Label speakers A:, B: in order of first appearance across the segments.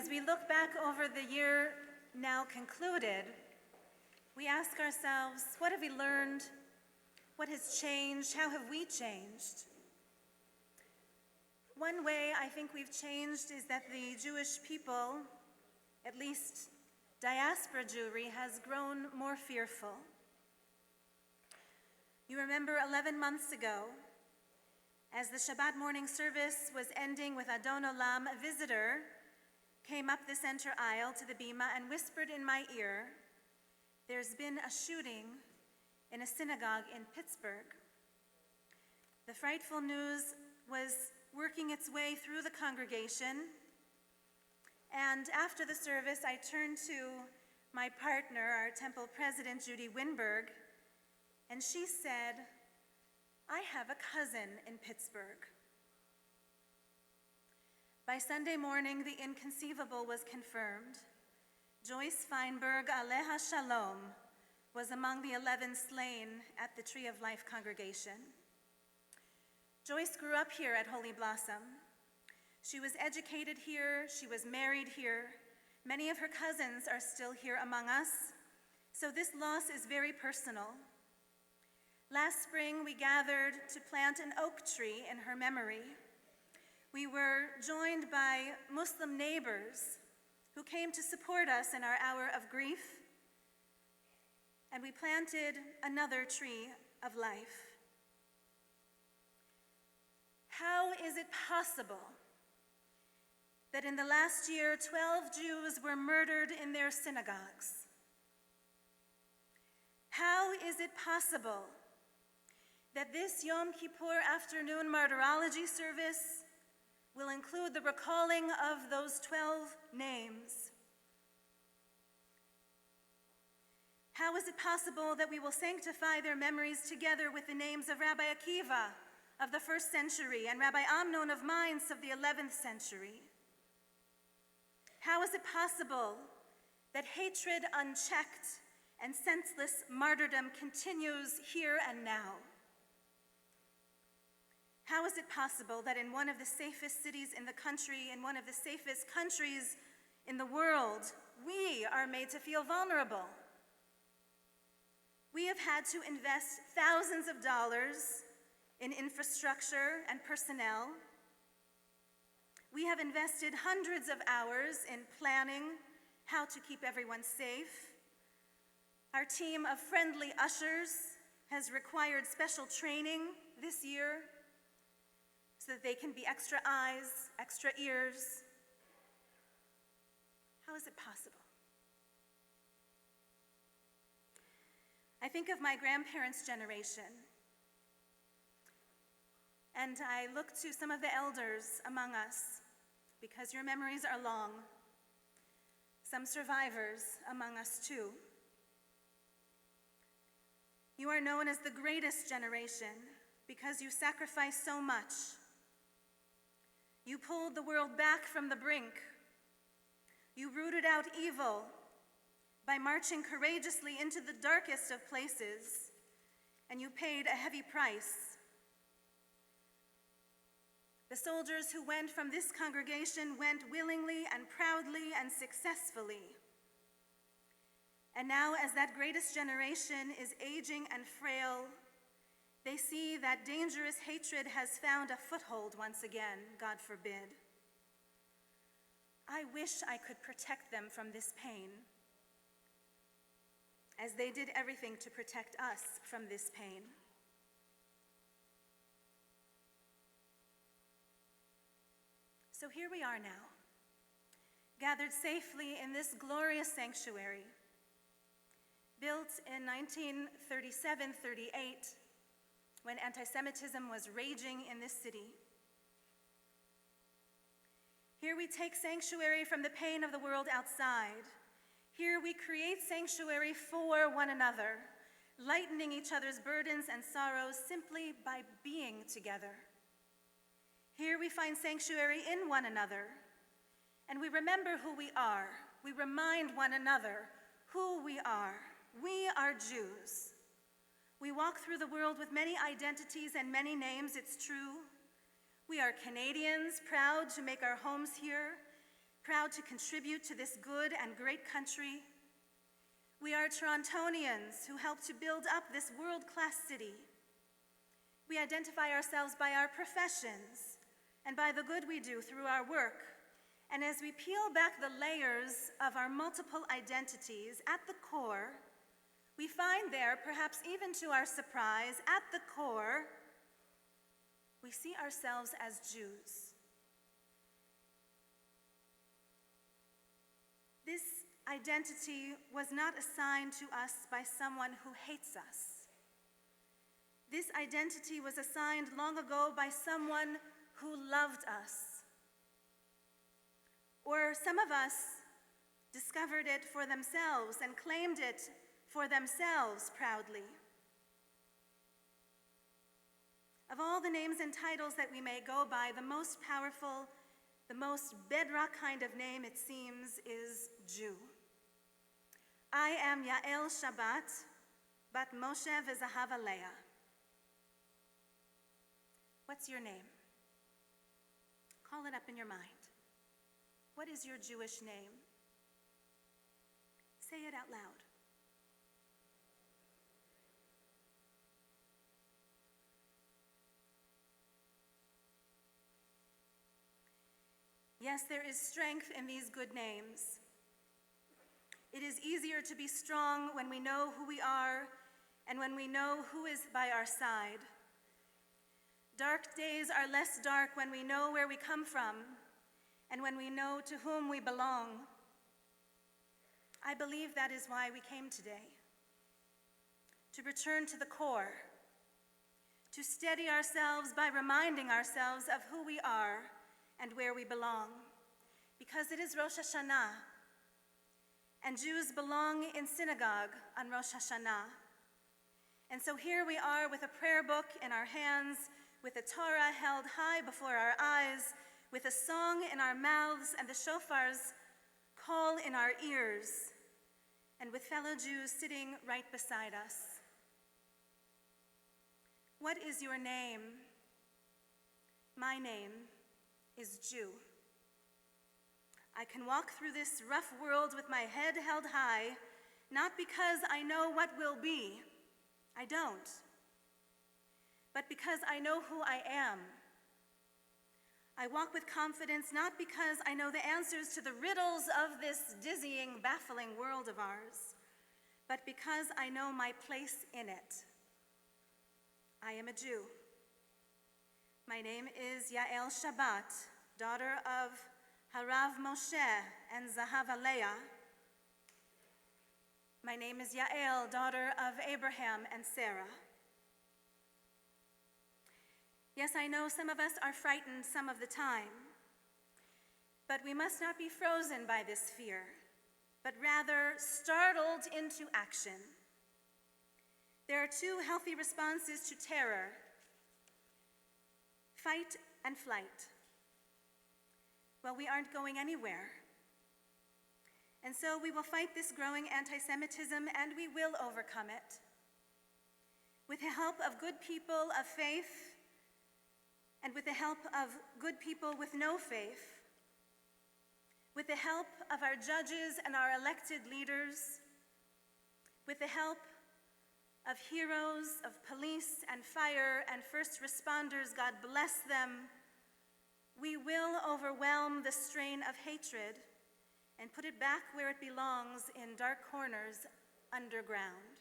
A: As we look back over the year now concluded, we ask ourselves, what have we learned? What has changed? How have we changed? One way I think we've changed is that the Jewish people, at least diaspora Jewry, has grown more fearful. You remember 11 months ago, as the Shabbat morning service was ending with Adon Olam, a visitor came up the center aisle to the bima and whispered in my ear, "There's been a shooting in a synagogue in Pittsburgh." The frightful news was working its way through the congregation, and after the service, I turned to my partner, our temple president, Judy Winberg, and she said, "I have a cousin in Pittsburgh." By Sunday morning, the inconceivable was confirmed. Joyce Feinberg, Aleha Shalom, was among the 11 slain at the Tree of Life congregation. Joyce grew up here at Holy Blossom. She was educated here, she was married here. Many of her cousins are still here among us, so this loss is very personal. Last spring, we gathered to plant an oak tree in her memory. We were joined by Muslim neighbors who came to support us in our hour of grief, and we planted another tree of life. How is it possible that in the last year, 12 Jews were murdered in their synagogues? How is it possible that this Yom Kippur afternoon martyrology service will include the recalling of those 12 names? How is it possible that we will sanctify their memories together with the names of Rabbi Akiva of the 1st century and Rabbi Amnon of Mainz of the 11th century? How is it possible that hatred unchecked and senseless martyrdom continues here and now? How is it possible that in one of the safest cities in the country, in one of the safest countries in the world, we are made to feel vulnerable? We have had to invest thousands of dollars in infrastructure and personnel. We have invested hundreds of hours in planning how to keep everyone safe. Our team of friendly ushers has required special training this year so that they can be extra eyes, extra ears. How is it possible? I think of my grandparents' generation, and I look to some of the elders among us, because your memories are long. Some survivors among us too. You are known as the greatest generation because you sacrificed so much. You pulled the world back from the brink. You rooted out evil by marching courageously into the darkest of places, and you paid a heavy price. The soldiers who went from this congregation went willingly and proudly and successfully. And now, as that greatest generation is aging and frail, they see that dangerous hatred has found a foothold once again, God forbid. I wish I could protect them from this pain, as they did everything to protect us from this pain. So here we are now, gathered safely in this glorious sanctuary, built in 1937-38, when anti-Semitism was raging in this city. Here we take sanctuary from the pain of the world outside. Here we create sanctuary for one another, lightening each other's burdens and sorrows simply by being together. Here we find sanctuary in one another, and we remember who we are. We remind one another who we are. We are Jews. We walk through the world with many identities and many names, it's true. We are Canadians, proud to make our homes here, proud to contribute to this good and great country. We are Torontonians who help to build up this world-class city. We identify ourselves by our professions and by the good we do through our work. And as we peel back the layers of our multiple identities, at the core, we find there, perhaps even to our surprise, at the core, we see ourselves as Jews. This identity was not assigned to us by someone who hates us. This identity was assigned long ago by someone who loved us. Or some of us discovered it for themselves and claimed it for themselves proudly. Of all the names and titles that we may go by, the most powerful, the most bedrock kind of name, it seems, is Jew. I am Yael Shabbat, bat Moshe v'Zahava Leah. What's your name? Call it up in your mind. What is your Jewish name? Say it out loud. Yes, there is strength in these good names. It is easier to be strong when we know who we are and when we know who is by our side. Dark days are less dark when we know where we come from and when we know to whom we belong. I believe that is why we came today, to return to the core, to steady ourselves by reminding ourselves of who we are and where we belong, because it is Rosh HaShanah, and Jews belong in synagogue on Rosh HaShanah. And so here we are with a prayer book in our hands, with the Torah held high before our eyes, with a song in our mouths and the shofar's call in our ears, and with fellow Jews sitting right beside us. What is your name? My name is Jew. I can walk through this rough world with my head held high, not because I know what will be. I don't. But because I know who I am. I walk with confidence not because I know the answers to the riddles of this dizzying, baffling world of ours, but because I know my place in it. I am a Jew. My name is Yael Shabbat, daughter of Harav Moshe and Zahava Leah. My name is Yael, daughter of Abraham and Sarah. Yes, I know some of us are frightened some of the time, but we must not be frozen by this fear, but rather startled into action. There are two healthy responses to terror: fight and flight. Well, we aren't going anywhere. And so we will fight this growing anti-Semitism, and we will overcome it. With the help of good people of faith, and with the help of good people with no faith, with the help of our judges and our elected leaders, with the help of heroes of police and fire and first responders, God bless them, we will overwhelm the strain of hatred and put it back where it belongs, in dark corners underground.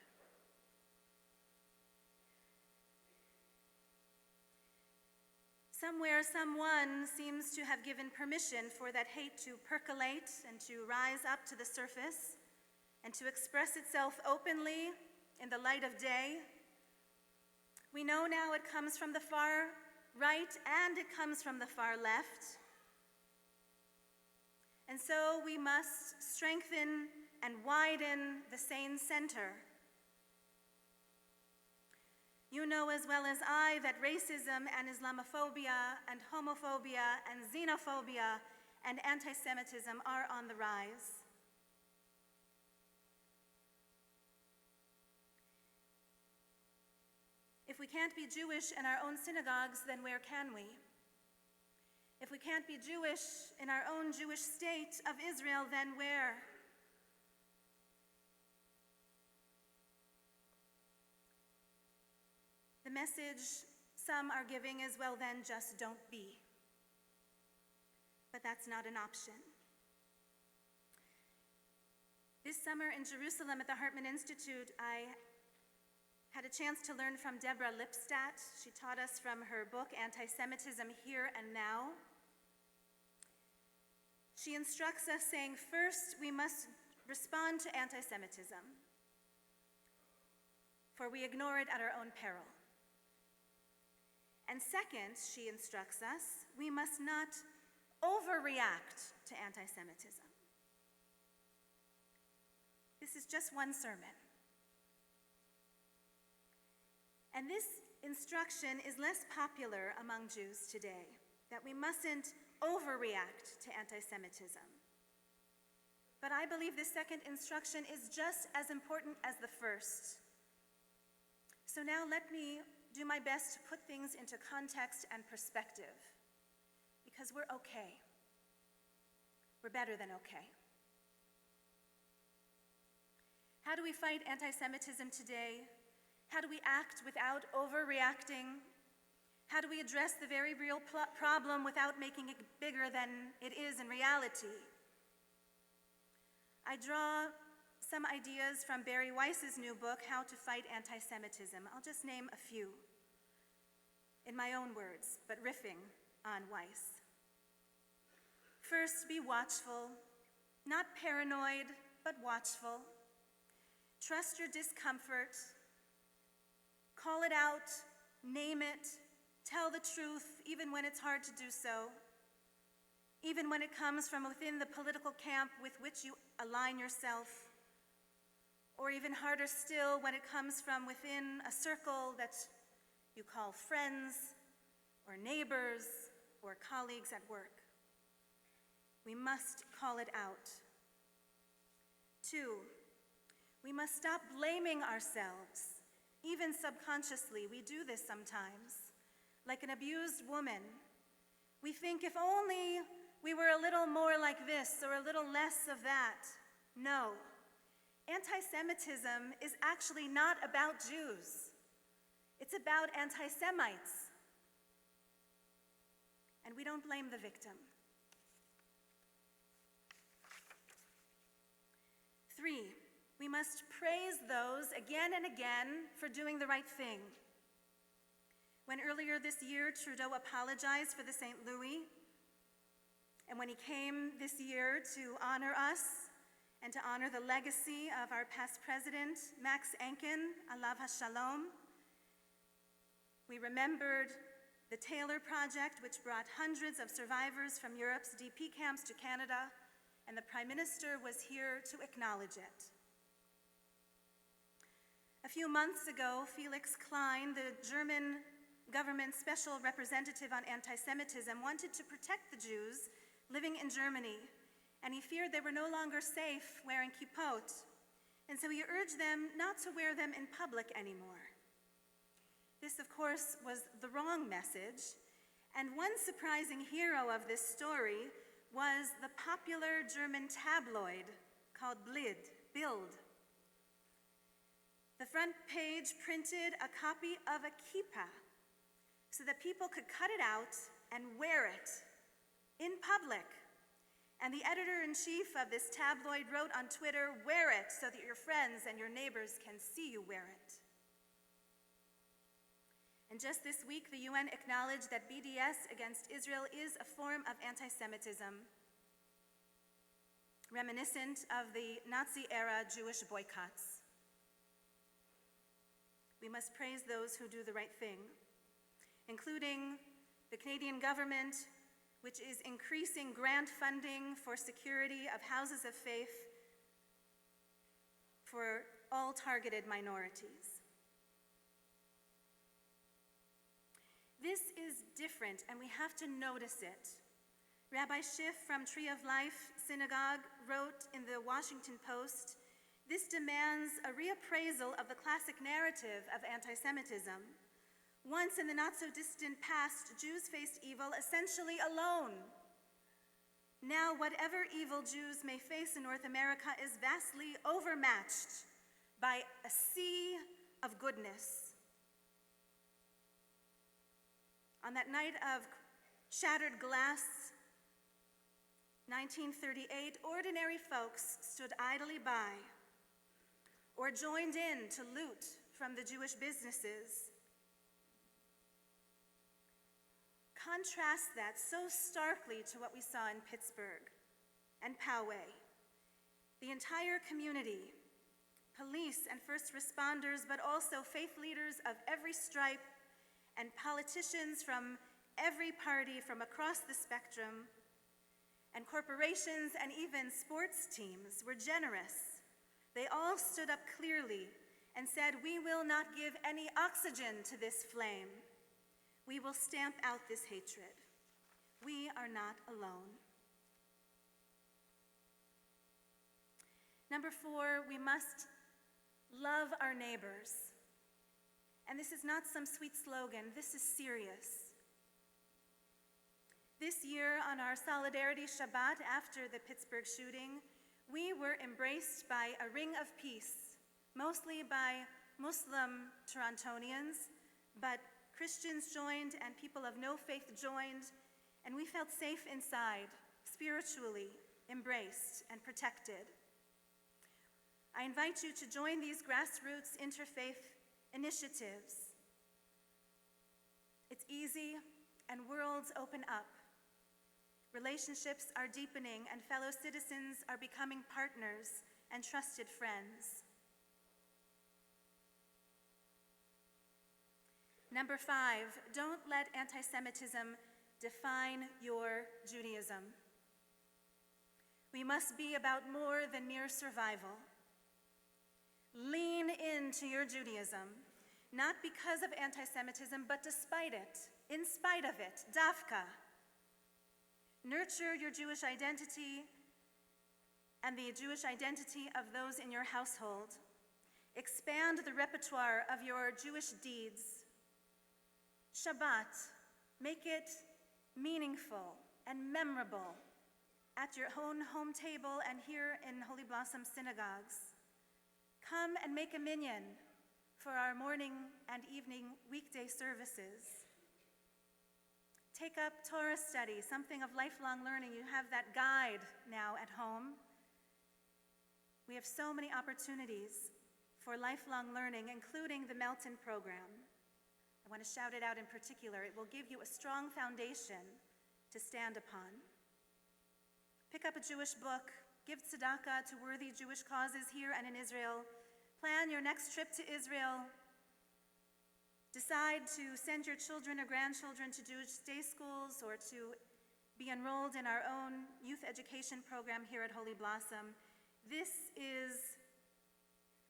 A: Somewhere, someone seems to have given permission for that hate to percolate and to rise up to the surface and to express itself openly in the light of day. We know now it comes from the far right and it comes from the far left. And so we must strengthen and widen the sane center. You know as well as I that racism and Islamophobia and homophobia and xenophobia and anti-Semitism are on the rise. If we can't be Jewish in our own synagogues, then where can we? If we can't be Jewish in our own Jewish state of Israel, then where? The message some are giving is, well then, just don't be. But that's not an option. This summer in Jerusalem at the Hartman Institute, I had a chance to learn from Deborah Lipstadt. She taught us from her book, Anti-Semitism Here and Now. She instructs us saying, first, we must respond to anti-Semitism, for we ignore it at our own peril. And second, she instructs us, we must not overreact to anti-Semitism. This is just one sermon. And this instruction is less popular among Jews today, that we mustn't overreact to anti-Semitism. But I believe this second instruction is just as important as the first. So now let me do my best to put things into context and perspective, because we're okay. We're better than okay. How do we fight anti-Semitism today? How do we act without overreacting? How do we address the very real problem without making it bigger than it is in reality? I draw some ideas from Barry Weiss's new book, How to Fight Anti-Semitism. I'll just name a few in my own words, but riffing on Weiss. First, be watchful, not paranoid, but watchful. Trust your discomfort, call it out, name it, tell the truth even when it's hard to do so, even when it comes from within the political camp with which you align yourself, or even harder still when it comes from within a circle that you call friends or neighbors or colleagues at work. We must call it out. 2, we must stop blaming ourselves, even subconsciously. We do this sometimes. Like an abused woman, we think if only we were a little more like this or a little less of that. No. Anti-Semitism is actually not about Jews. It's about anti-Semites. And we don't blame the victim. 3, we must praise those again and again for doing the right thing. When earlier this year Trudeau apologized for the St. Louis, and when he came this year to honor us and to honor the legacy of our past president, Max Enken, alav HaShalom, we remembered the Taylor Project, which brought hundreds of survivors from Europe's DP camps to Canada, and the Prime Minister was here to acknowledge it. A few months ago, Felix Klein, the German government special representative on anti-Semitism, wanted to protect the Jews living in Germany, and he feared they were no longer safe wearing kippot, and so he urged them not to wear them in public anymore. This, of course, was the wrong message, and one surprising hero of this story was the popular German tabloid called Bild. The front page printed a copy of a kippah so that people could cut it out and wear it in public. And the editor-in-chief of this tabloid wrote on Twitter, "Wear it so that your friends and your neighbors can see you wear it." And just this week, the UN acknowledged that BDS against Israel is a form of anti-Semitism, reminiscent of the Nazi-era Jewish boycotts. We must praise those who do the right thing, including the Canadian government, which is increasing grant funding for security of houses of faith for all targeted minorities. This is different, and we have to notice it. Rabbi Schiff from Tree of Life Synagogue wrote in the Washington Post, "This demands a reappraisal of the classic narrative of anti-Semitism, Once in the not-so-distant past, Jews faced evil essentially alone. Now, whatever evil Jews may face in North America is vastly overmatched by a sea of goodness. On that night of shattered glass, 1938, ordinary folks stood idly by or joined in to loot from the Jewish businesses. Contrast that so starkly to what we saw in Pittsburgh and Poway. The entire community, police and first responders, but also faith leaders of every stripe and politicians from every party from across the spectrum, and corporations and even sports teams were generous. They all stood up clearly and said, "We will not give any oxygen to this flame. We will stamp out this hatred. We are not alone." Number 4, we must love our neighbors. And this is not some sweet slogan, this is serious. This year, on our Solidarity Shabbat after the Pittsburgh shooting, we were embraced by a ring of peace, mostly by Muslim Torontonians, but Christians joined and people of no faith joined, and we felt safe inside, spiritually embraced and protected. I invite you to join these grassroots interfaith initiatives. It's easy, and worlds open up. Relationships are deepening, and fellow citizens are becoming partners and trusted friends. Number 5, don't let anti-Semitism define your Judaism. We must be about more than mere survival. Lean into your Judaism, not because of anti-Semitism, but despite it, in spite of it, dafka. Nurture your Jewish identity and the Jewish identity of those in your household. Expand the repertoire of your Jewish deeds. Shabbat, make it meaningful and memorable at your own home table and here in Holy Blossom synagogues. Come and make a minyan for our morning and evening weekday services. Take up Torah study, something of lifelong learning. You have that guide now at home. We have so many opportunities for lifelong learning, including the Melton program. I want to shout it out in particular. It will give you a strong foundation to stand upon. Pick up a Jewish book, give tzedakah to worthy Jewish causes here and in Israel. Plan your next trip to Israel. Decide to send your children or grandchildren to Jewish day schools or to be enrolled in our own youth education program here at Holy Blossom.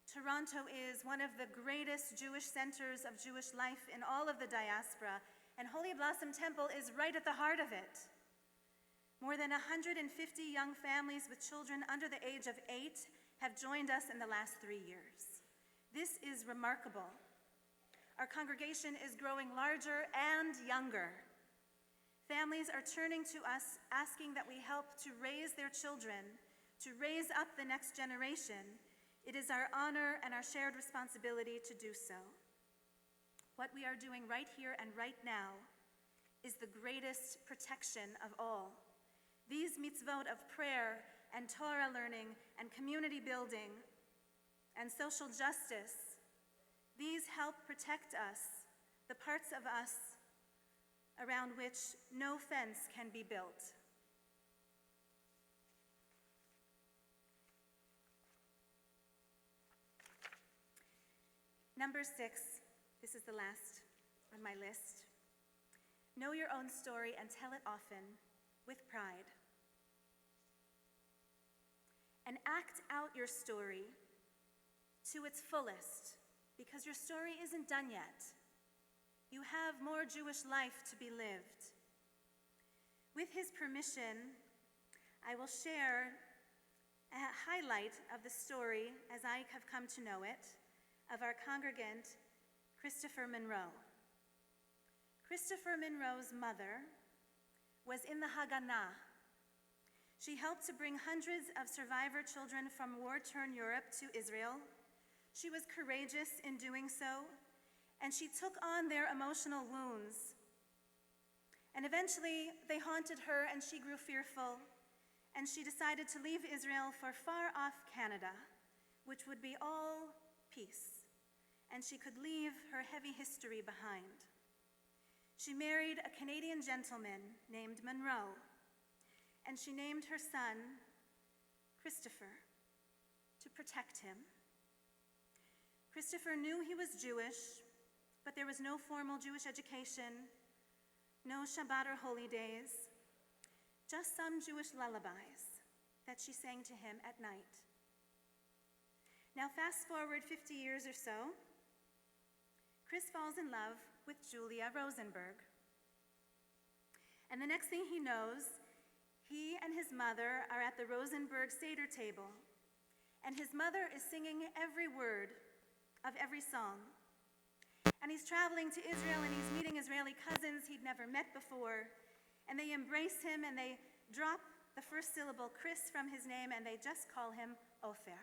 A: Toronto is one of the greatest Jewish centers of Jewish life in all of the diaspora, and Holy Blossom Temple is right at the heart of it. More than 150 young families with children under the age of 8 have joined us in the last 3 years. This is remarkable. Our congregation is growing larger and younger. Families are turning to us, asking that we help to raise their children, to raise up the next generation. It is our honor and our shared responsibility to do so. What we are doing right here and right now is the greatest protection of all. These mitzvot of prayer and Torah learning and community building and social justice, these help protect us, the parts of us around which no fence can be built. Number 6, this is the last on my list. Know your own story and tell it often with pride. And act out your story to its fullest, because your story isn't done yet. You have more Jewish life to be lived. With his permission, I will share a highlight of the story, as I have come to know it, of our congregant, Christopher Monroe. Christopher Monroe's mother was in the Haganah. She helped to bring hundreds of survivor children from war-torn Europe to Israel. She was courageous in doing so, and she took on their emotional wounds. And eventually, they haunted her, and she grew fearful, and she decided to leave Israel for far-off Canada, which would be all peace, and she could leave her heavy history behind. She married a Canadian gentleman named Monroe, and she named her son Christopher to protect him. Christopher knew he was Jewish, but there was no formal Jewish education, no Shabbat or holy days, just some Jewish lullabies that she sang to him at night. Now fast forward 50 years or so, Chris falls in love with Julia Rosenberg. And the next thing he knows, he and his mother are at the Rosenberg Seder table, and his mother is singing every word of every song. And he's traveling to Israel, and he's meeting Israeli cousins he'd never met before, and they embrace him, and they drop the first syllable, Chris, from his name, and they just call him Ofer.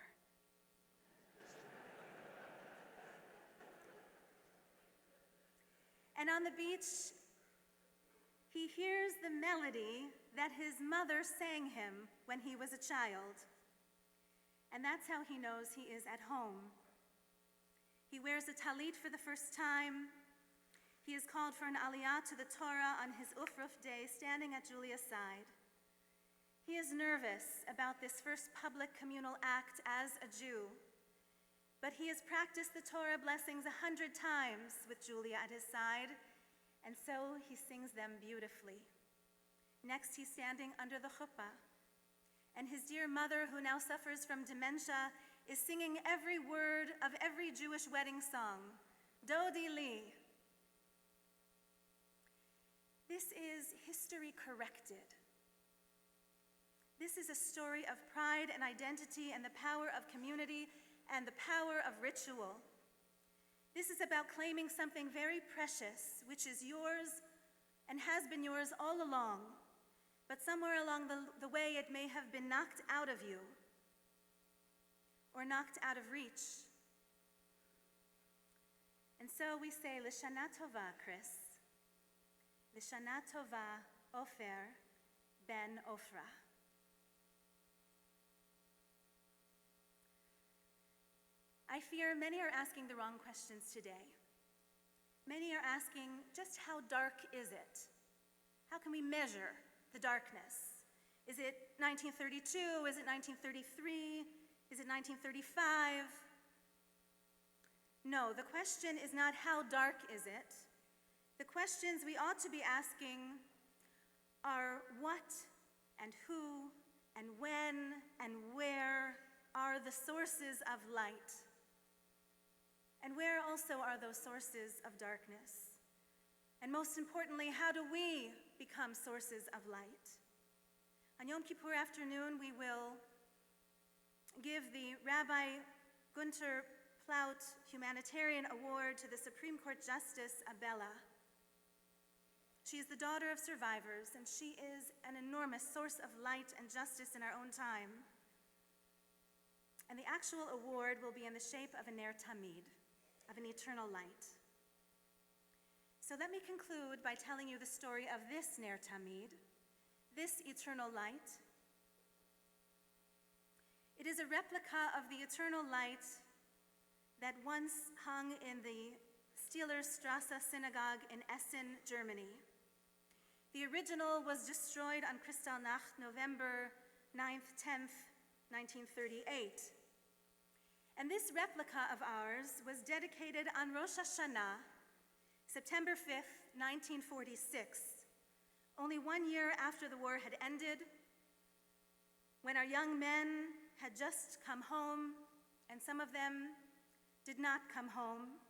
A: And on the beach, he hears the melody that his mother sang him when he was a child. And that's how he knows he is at home. He wears a talit for the first time. He is called for an aliyah to the Torah on his Ufruf day, standing at Julia's side. He is nervous about this first public communal act as a Jew, but he has practiced the Torah blessings 100 times with Julia at his side, and so he sings them beautifully. Next, he's standing under the chuppah, and his dear mother, who now suffers from dementia, is singing every word of every Jewish wedding song, Dodi Li. This is history corrected. This is a story of pride and identity and the power of community and the power of ritual. This is about claiming something very precious, which is yours and has been yours all along, but somewhere along the way it may have been knocked out of you or knocked out of reach. And so we say, L'shana tova, Chris. L'shana tova, Ofer ben Ofra. I fear many are asking the wrong questions today. Many are asking, just how dark is it? How can we measure the darkness? Is it 1932? Is it 1933? Is it 1935? No, the question is not how dark is it. The questions we ought to be asking are what and who and when and where are the sources of light? And where also are those sources of darkness? And most importantly, how do we become sources of light? On Yom Kippur afternoon, we will give the Rabbi Gunter Plaut Humanitarian Award to the Supreme Court Justice Abella. She is the daughter of survivors, and she is an enormous source of light and justice in our own time. And the actual award will be in the shape of a ner tamid, of an eternal light. So let me conclude by telling you the story of this ner tamid, this eternal light. It is a replica of the eternal light that once hung in the Stielerstrasse synagogue in Essen, Germany. The original was destroyed on Kristallnacht, November 9th, 10th, 1938. And this replica of ours was dedicated on Rosh HaShanah, September 5th, 1946, only 1 year after the war had ended, when our young men had just come home, and some of them did not come home.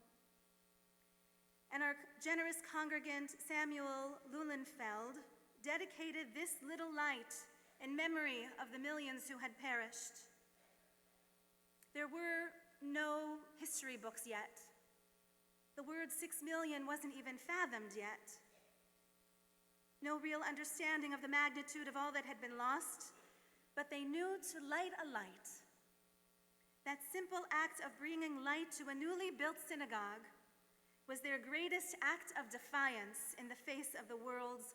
A: And our generous congregant, Samuel Lulenfeld, dedicated this little light in memory of the millions who had perished. There were no history books yet. The word 6 million wasn't even fathomed yet. no real understanding of the magnitude of all that had been lost, but they knew to light a light. That simple act of bringing light to a newly built synagogue was their greatest act of defiance in the face of the world's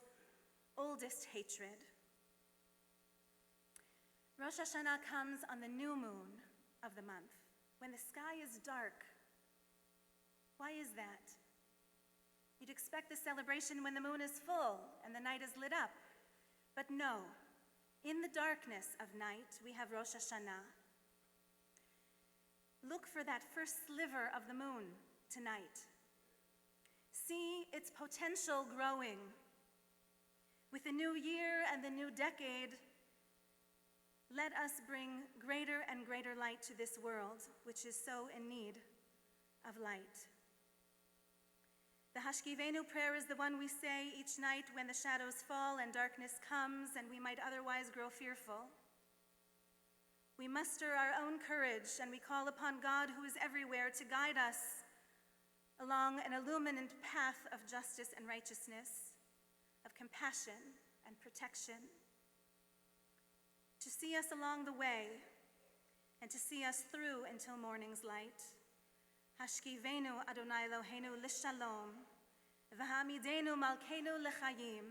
A: oldest hatred. Rosh HaShanah comes on the new moon of the month, when the sky is dark. Why is that? You'd expect the celebration when the moon is full and the night is lit up. But no, in the darkness of night, we have Rosh HaShanah. Look for that first sliver of the moon tonight. See its potential growing. With the new year and the new decade, let us bring greater and greater light to this world, which is so in need of light. The Hashkivenu prayer is the one we say each night when the shadows fall and darkness comes and we might otherwise grow fearful. We muster our own courage and we call upon God, who is everywhere, to guide us along an illumined path of justice and righteousness, of compassion and protection, to see us along the way and to see us through until morning's light. Hashkivenu Adonai Eloheinu l'shalom, v'hamidenu malkeinu l'chayim.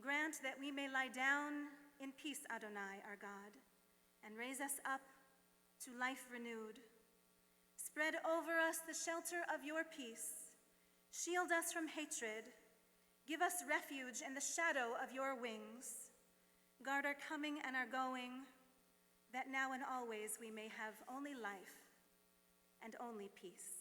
A: Grant that we may lie down in peace, Adonai, our God, and raise us up to life renewed. Spread over us the shelter of your peace. Shield us from hatred. Give us refuge in the shadow of your wings. Guard our coming and our going, that now and always we may have only life and only peace.